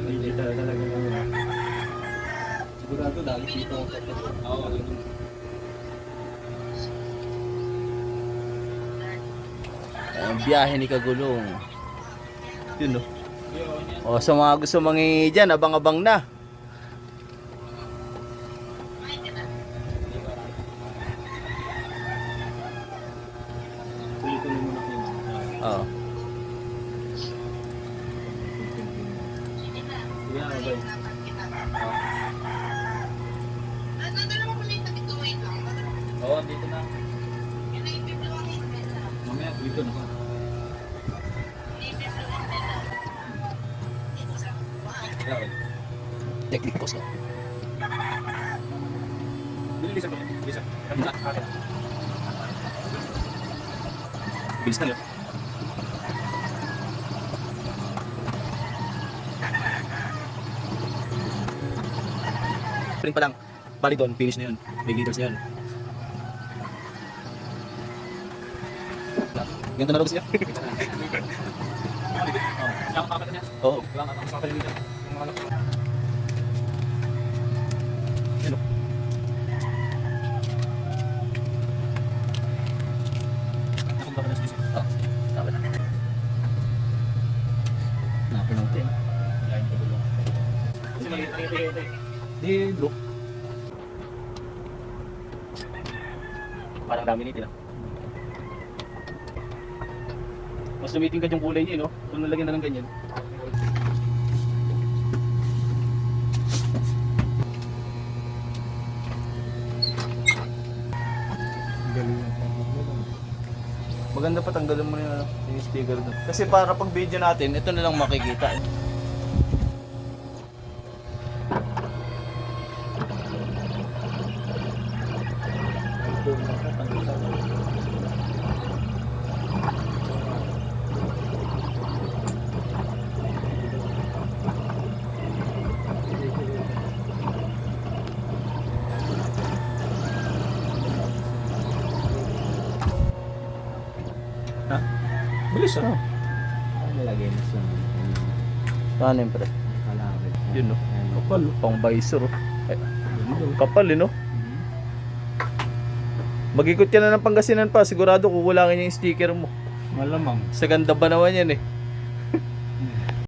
Digital talaga naman. Sigurado dahil dito ako tapos. Oo, yun. Ang biyahe ni Kagulong. Yun no. O sa mga gusto mangingi dyan, abang-abang na. Tuloy-tuloy mo na kayo. Oo. Yeah, okay. Oo, dito na. Mamaya, dito na. Technique post no. Bilis ako. Bilis ako. Bilis na yun. Print pa lang. Bali doon, finish na yun. May glitters na yun. Ganito na rin siya. Siyang papata niya. Oo. Wala nga, tapos papalin niya. Yung mga anak. Yun o. Nakunta pa na sa isip. Oo. Tama na. Napunang Yain ko dulu. Kasi maliit. Di look. Parang dami nito. Mas lumitingkad yung kulay niya, no? Kung nalagyan na ng ganyan. Galing yung pamumulan. Maganda pa tanggalin mo yung sticker doon. Kasi para pag video natin, ito na lang makikita. Bilis, Oh. Nalagay na sa Ano yun pre? kalawit. Yun no. Kapal. Pang visor. Ay, Yun. kapal no. Mag-ikot ka na ng Pangasinan pa. Sigurado kukulangin yung sticker mo. Malamang. Sa ganda ba naman yan eh.